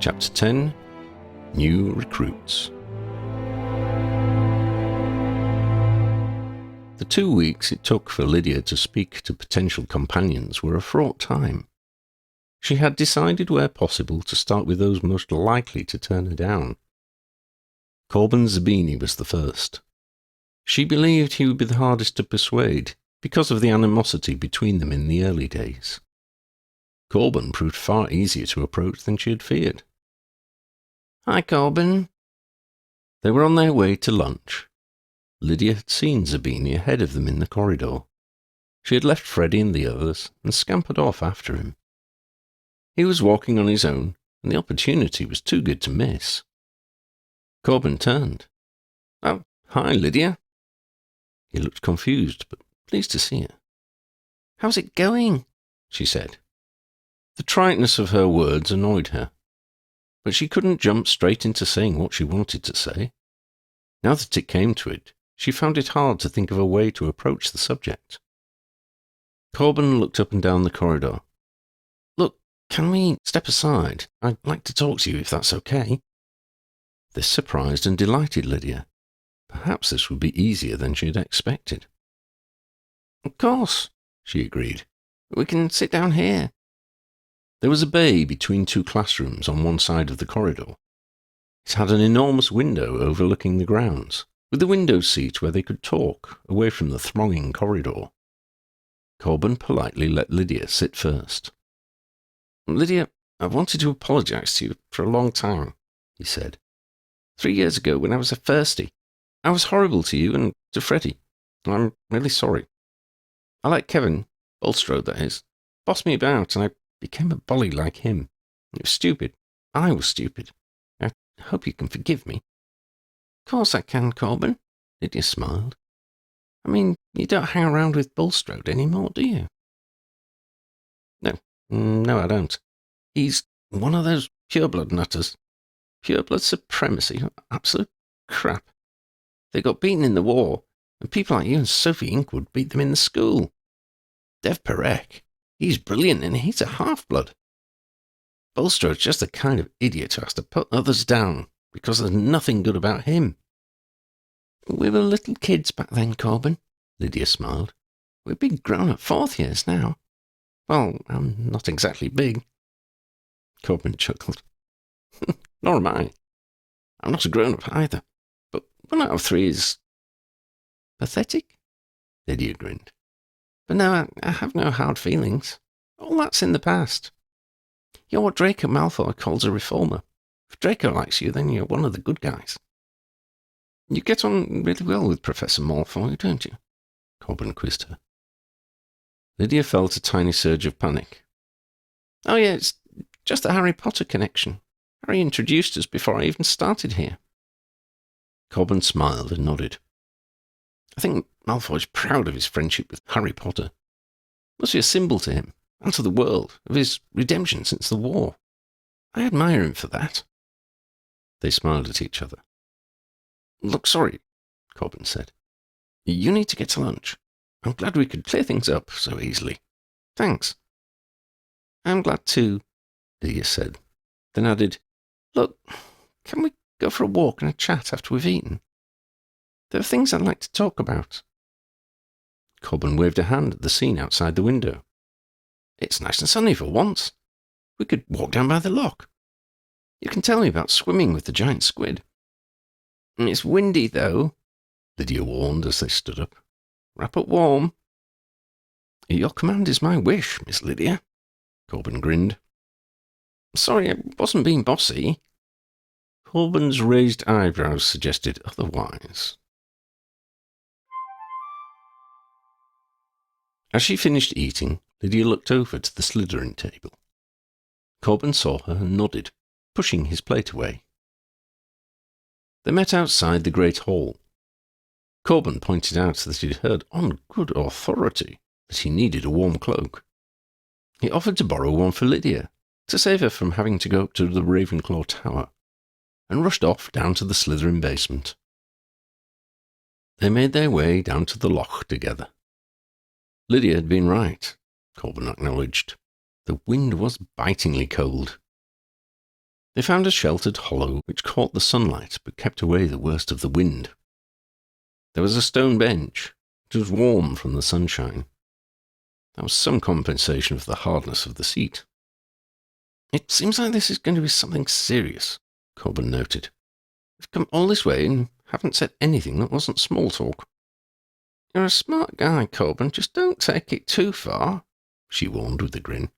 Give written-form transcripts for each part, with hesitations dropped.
Chapter 10 New Recruits. The 2 weeks it took for Lydia to speak to potential companions were a fraught time. She had decided where possible to start with those most likely to turn her down. Corbin Zabini was the first. She believed he would be the hardest to persuade because of the animosity between them in the early days. Corbin proved far easier to approach than she had feared. "Hi, Corbin." They were on their way to lunch. Lydia had seen Zabini ahead of them in the corridor. She had left Freddie and the others and scampered off after him. He was walking on his own, and the opportunity was too good to miss. Corbin turned. "Oh, hi, Lydia." He looked confused, but pleased to see her. "How's it going?" she said. The triteness of her words annoyed her, but she couldn't jump straight into saying what she wanted to say. Now that it came to it, she found it hard to think of a way to approach the subject. Corbin looked up and down the corridor. "Look, can we step aside? I'd like to talk to you if that's okay." This surprised and delighted Lydia. Perhaps this would be easier than she had expected. "Of course," she agreed. "We can sit down here." There was a bay between two classrooms on one side of the corridor. It had an enormous window overlooking the grounds, with a window seat where they could talk, away from the thronging corridor. Corbin politely let Lydia sit first. "Lydia, I've wanted to apologize to you for a long time," he said. 3 years ago, when I was a firstie, I was horrible to you and to Freddie. I'm really sorry. I let Kevin, Bulstrode that is, boss me about, and I became a bully like him. It was stupid. I was stupid. I hope you can forgive me." "Of course I can, Corbin," Lydia smiled. "I mean, you don't hang around with Bulstrode anymore, do you?" No, I don't. He's one of those pureblood nutters. Pureblood supremacy, absolute crap. They got beaten in the war, and people like you and Sophie Inkwood beat them in the school. Dev Perek, he's brilliant and he's a half-blood. Bulstrode's just the kind of idiot who has to put others down because there's nothing good about him. "We were little kids back then, Corbin," Lydia smiled. "We're big grown-up fourth years now. Well, I'm not exactly big." Corbin chuckled. "Nor am I. I'm not a grown-up either. But 1 out of 3 is pathetic." Lydia grinned. "But no, I have no hard feelings. All that's in the past. You're what Draco Malfoy calls a reformer. If Draco likes you, then you're one of the good guys." "You get on really well with Professor Malfoy, don't you?" Corbin quizzed her. Lydia felt a tiny surge of panic. "Oh yeah, it's just a Harry Potter connection. Harry introduced us before I even started here." Corbin smiled and nodded. "I think Malfoy's proud of his friendship with Harry Potter. Must be a symbol to him, and to the world, of his redemption since the war. I admire him for that." They smiled at each other. "Look, sorry," Corbin said. "You need to get to lunch. I'm glad we could clear things up so easily. Thanks." "I'm glad too," Lydia said, then added, "Look, can we go for a walk and a chat after we've eaten? There are things I'd like to talk about." Corbin waved a hand at the scene outside the window. "It's nice and sunny for once. We could walk down by the loch. You can tell me about swimming with the giant squid." "It's windy, though," Lydia warned as they stood up. "Wrap up warm." "Your command is my wish, Miss Lydia," Corbin grinned. "Sorry, I wasn't being bossy." Corbin's raised eyebrows suggested otherwise. As she finished eating, Lydia looked over to the Slytherin table. Corbin saw her and nodded, pushing his plate away. They met outside the great hall. Corbin pointed out that he'd heard on good authority that he needed a warm cloak. He offered to borrow one for Lydia, to save her from having to go up to the Ravenclaw Tower, and rushed off down to the Slytherin basement. They made their way down to the loch together. Lydia had been right, Corbin acknowledged. The wind was bitingly cold. They found a sheltered hollow which caught the sunlight but kept away the worst of the wind. There was a stone bench. It was warm from the sunshine. That was some compensation for the hardness of the seat. "It seems like this is going to be something serious," Corbin noted. "We've come all this way and haven't said anything that wasn't small talk." "You're a smart guy, Corbin. Just don't take it too far," she warned with a grin.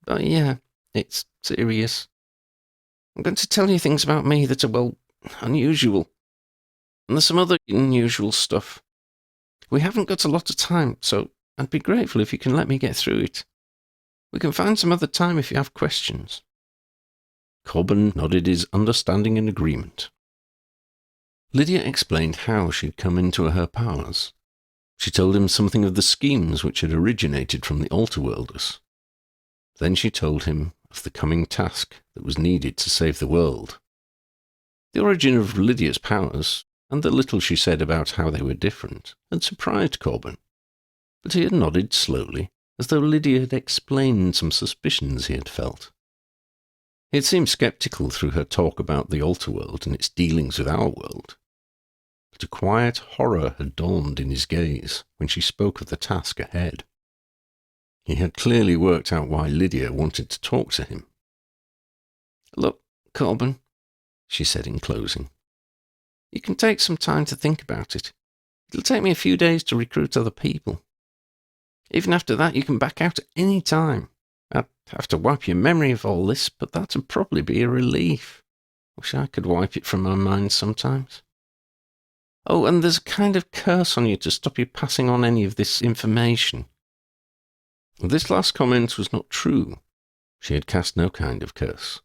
"But yeah, it's serious. I'm going to tell you things about me that are, well, unusual. And there's some other unusual stuff. We haven't got a lot of time, so I'd be grateful if you can let me get through it. We can find some other time if you have questions." Corbin nodded his understanding and agreement. Lydia explained how she'd come into her powers. She told him something of the schemes which had originated from the Alterworlders. Then she told him of the coming task that was needed to save the world. The origin of Lydia's powers, and the little she said about how they were different, had surprised Corbin, but he had nodded slowly, as though Lydia had explained some suspicions he had felt. He had seemed sceptical through her talk about the Alterworld and its dealings with our world, but a quiet horror had dawned in his gaze when she spoke of the task ahead. He had clearly worked out why Lydia wanted to talk to him. "Look, Corbin," she said in closing, "you can take some time to think about it. It'll take me a few days to recruit other people. Even after that, you can back out at any time. I'd have to wipe your memory of all this, but that'd probably be a relief. Wish I could wipe it from my mind sometimes. Oh, and there's a kind of curse on you to stop you passing on any of this information." This last comment was not true. She had cast no kind of curse.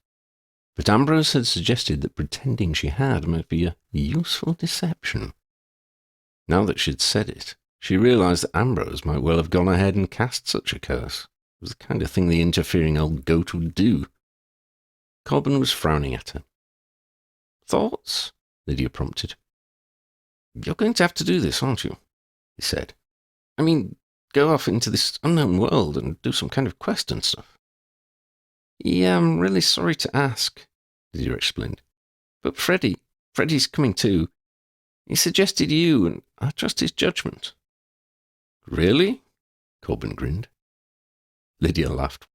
But Ambrose had suggested that pretending she had might be a useful deception. Now that she'd said it, she realized that Ambrose might well have gone ahead and cast such a curse. It was the kind of thing the interfering old goat would do. Corbin was frowning at her. "Thoughts?" Lydia prompted. "You're going to have to do this, aren't you?" he said. "I mean, go off into this unknown world and do some kind of quest and stuff." "Yeah, I'm really sorry to ask," Lydia explained. "But Freddie's coming too. He suggested you, and I trust his judgment." "Really?" Corbin grinned. Lydia laughed.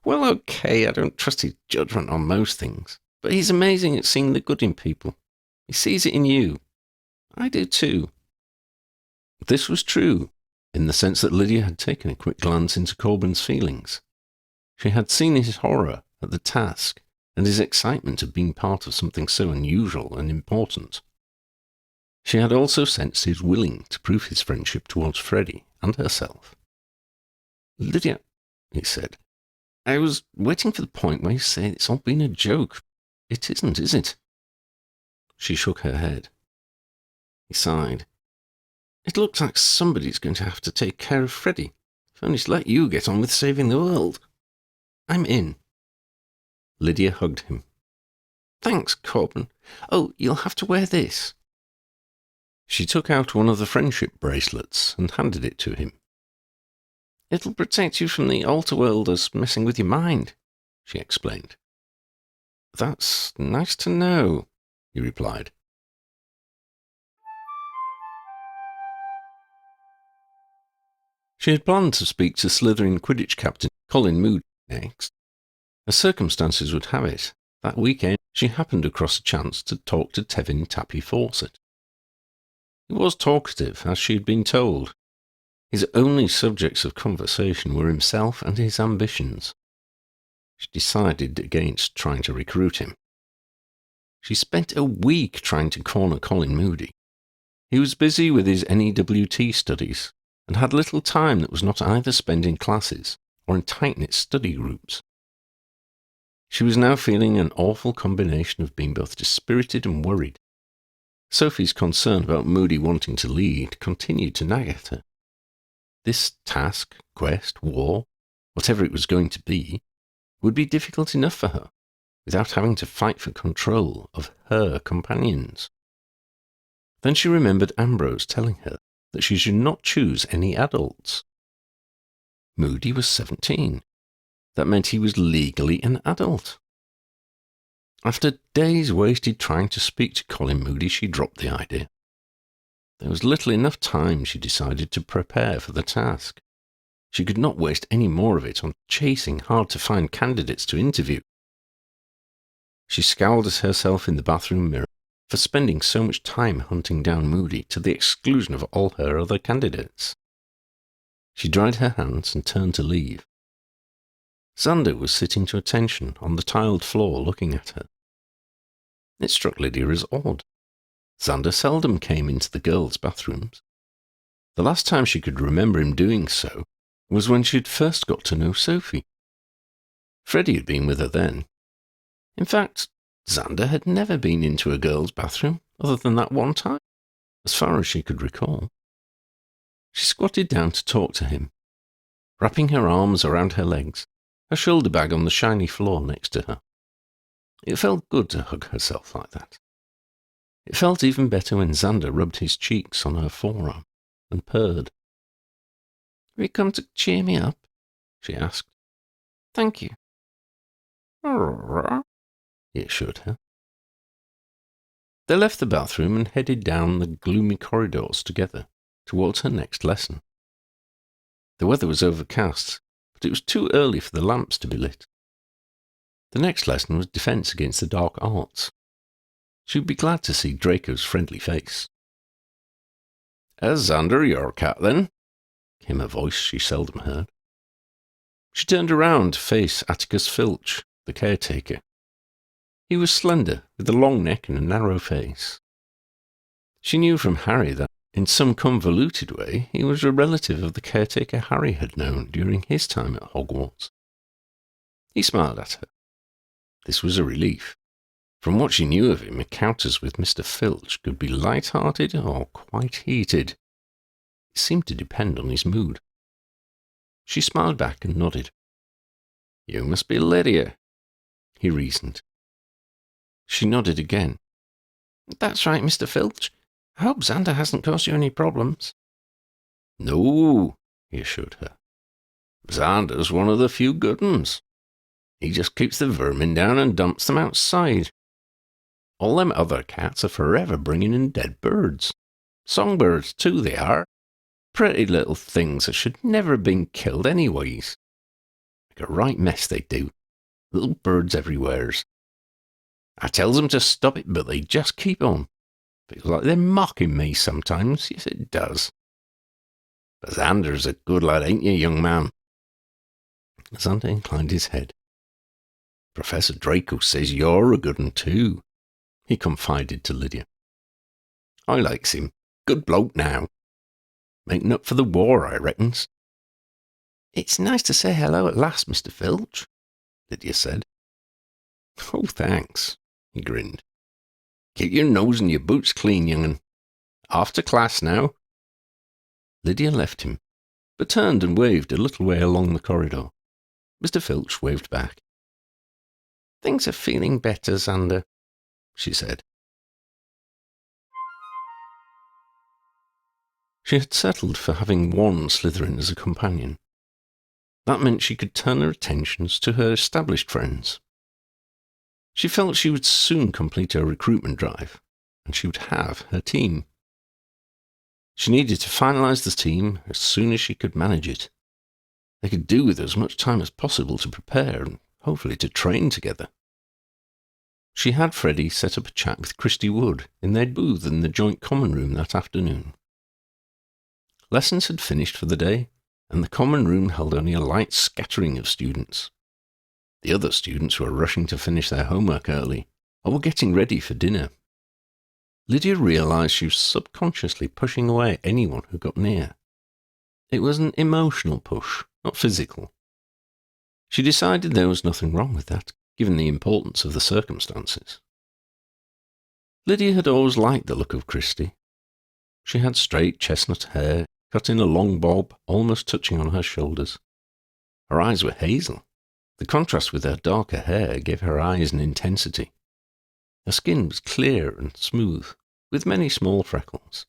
"Well, okay, I don't trust his judgment on most things, but he's amazing at seeing the good in people. He sees it in you. I do too." This was true, in the sense that Lydia had taken a quick glance into Corbin's feelings. She had seen his horror at the task and his excitement of being part of something so unusual and important. She had also sensed his willing to prove his friendship towards Freddie and herself. "Lydia," he said, "I was waiting for the point where you say it's all been a joke. It isn't, is it?" She shook her head. He sighed. "It looks like somebody's going to have to take care of Freddie, if only to let you get on with saving the world. I'm in." Lydia hugged him. "Thanks, Corbin. Oh, you'll have to wear this." She took out one of the friendship bracelets and handed it to him. "It'll protect you from the Alterworlders messing with your mind," she explained. "That's nice to know," he replied. She had planned to speak to Slytherin Quidditch captain Colin Moody next. As circumstances would have it, that weekend she happened across a chance to talk to Tevin Tappy Fawcett. He was talkative, as she had been told. His only subjects of conversation were himself and his ambitions. She decided against trying to recruit him. She spent a week trying to corner Colin Moody. He was busy with his NEWT studies and had little time that was not either spent in classes or in tight-knit study groups. She was now feeling an awful combination of being both dispirited and worried. Sophie's concern about Moody wanting to lead continued to nag at her. This task, quest, war, whatever it was going to be, would be difficult enough for her, without having to fight for control of her companions. Then she remembered Ambrose telling her that she should not choose any adults. Moody was 17. That meant he was legally an adult. After days wasted trying to speak to Colin Moody, she dropped the idea. There was little enough time, she decided, to prepare for the task. She could not waste any more of it on chasing hard-to-find candidates to interview. She scowled at herself in the bathroom mirror for spending so much time hunting down Moody to the exclusion of all her other candidates. She dried her hands and turned to leave. Xander was sitting to attention on the tiled floor looking at her. It struck Lydia as odd. Xander seldom came into the girls' bathrooms. The last time she could remember him doing so was when she'd first got to know Sophie. Freddie had been with her then. In fact, Xander had never been into a girl's bathroom other than that one time, as far as she could recall. She squatted down to talk to him, wrapping her arms around her legs, her shoulder bag on the shiny floor next to her. It felt good to hug herself like that. It felt even better when Xander rubbed his cheeks on her forearm and purred. "Have you come to cheer me up?" she asked. "Thank you," he assured her. They left the bathroom and headed down the gloomy corridors together towards her next lesson. The weather was overcast, but it was too early for the lamps to be lit. The next lesson was Defense Against the Dark Arts. She would be glad to see Draco's friendly face. "Is Xander your cat, then?" came a voice she seldom heard. She turned around to face Atticus Filch, the caretaker. He was slender, with a long neck and a narrow face. She knew from Harry that, in some convoluted way, he was a relative of the caretaker Harry had known during his time at Hogwarts. He smiled at her. This was a relief. From what she knew of him, encounters with Mr. Filch could be light-hearted or quite heated. It seemed to depend on his mood. She smiled back and nodded. "You must be Lydia," he reasoned. She nodded again. "That's right, Mr. Filch. I hope Xander hasn't caused you any problems." "No," he assured her. "Xander's one of the few good uns. He just keeps the vermin down and dumps them outside. All them other cats are forever bringing in dead birds. Songbirds, too, they are. Pretty little things that should never have been killed anyways. Make a right mess they do. Little birds everywheres. I tells them to stop it, but they just keep on. Feels like they're mocking me sometimes. Yes, it does. But Xander's a good lad, ain't you, young man?" Xander inclined his head. "Professor Draco says you're a good un, too," he confided to Lydia. "I likes him. Good bloke now. Making up for the war, I reckons." "It's nice to say hello at last, Mr. Filch," Lydia said. "Oh, thanks," he grinned. "Keep your nose and your boots clean, young'un. Off to class now." Lydia left him, but turned and waved a little way along the corridor. Mr. Filch waved back. "Things are feeling better, Xander," she said. She had settled for having one Slytherin as a companion. That meant she could turn her attentions to her established friends. She felt she would soon complete her recruitment drive, and she would have her team. She needed to finalise the team as soon as she could manage it. They could do with as much time as possible to prepare and hopefully to train together. She had Freddie set up a chat with Christy Wood in their booth in the joint common room that afternoon. Lessons had finished for the day, and the common room held only a light scattering of students. The other students were rushing to finish their homework early, or were getting ready for dinner. Lydia realised she was subconsciously pushing away anyone who got near. It was an emotional push, not physical. She decided there was nothing wrong with that, given the importance of the circumstances. Lydia had always liked the look of Christy. She had straight chestnut hair, cut in a long bob, almost touching on her shoulders. Her eyes were hazel. The contrast with her darker hair gave her eyes an intensity. Her skin was clear and smooth, with many small freckles.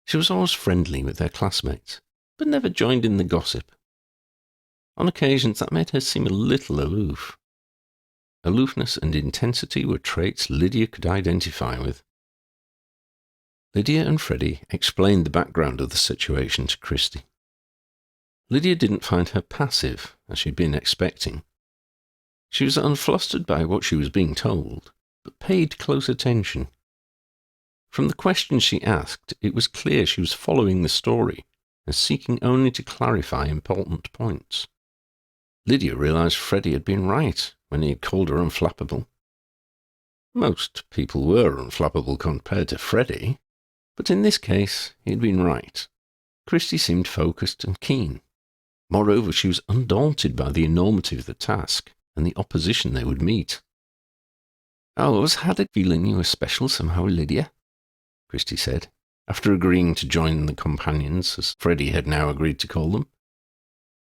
She was always friendly with her classmates, but never joined in the gossip. On occasions that made her seem a little aloof. aloofness and intensity were traits Lydia could identify with. Lydia and Freddie explained the background of the situation to Christy. Lydia didn't find her passive, as she'd been expecting. She was unflustered by what she was being told, but paid close attention. From the questions she asked, it was clear she was following the story and seeking only to clarify important points. Lydia realised Freddie had been right when he had called her unflappable. Most people were unflappable compared to Freddie, but in this case he had been right. Christy seemed focused and keen. Moreover, she was undaunted by the enormity of the task and the opposition they would meet. "I always had a feeling you were special somehow, Lydia," Christy said, after agreeing to join the companions, as Freddie had now agreed to call them.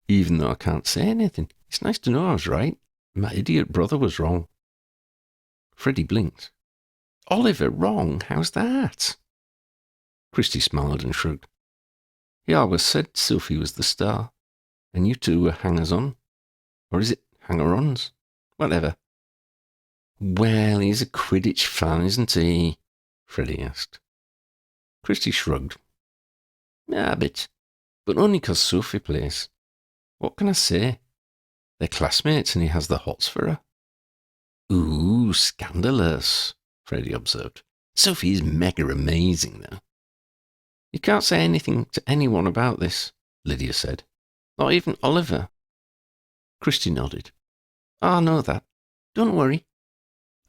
"Even though I can't say anything, it's nice to know I was right, and my idiot brother was wrong." Freddie blinked. "Oliver wrong? How's that?" Christy smiled and shrugged. "He always said Sophie was the star, and you two were hangers-on. Or is it hanger-ons? Whatever." "Well, he's a Quidditch fan, isn't he?" Freddie asked. Christy shrugged. "A bit, but only 'cause Sophie plays. What can I say? They're classmates and he has the hots for her." "Ooh, scandalous," Freddie observed. "Sophie's mega amazing, though." "You can't say anything to anyone about this," Lydia said. "Not even Oliver." Christy nodded. "I know that. Don't worry.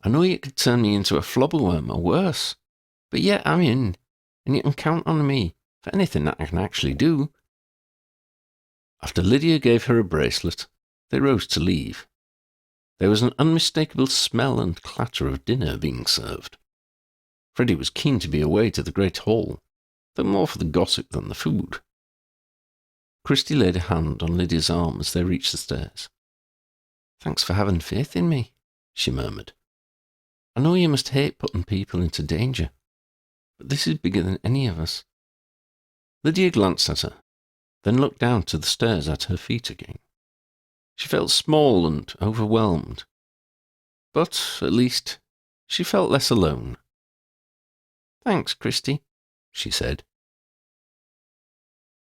I know you could turn me into a flobberworm or worse. But yeah, I'm in, and you can count on me for anything that I can actually do." After Lydia gave her a bracelet, they rose to leave. There was an unmistakable smell and clatter of dinner being served. Freddie was keen to be away to the Great Hall, though more for the gossip than the food. Christy laid a hand on Lydia's arm as they reached the stairs. "Thanks for having faith in me," she murmured. "I know you must hate putting people into danger, but this is bigger than any of us." Lydia glanced at her, then looked down to the stairs at her feet again. She felt small and overwhelmed, but, at least, she felt less alone. "Thanks, Christy," she said,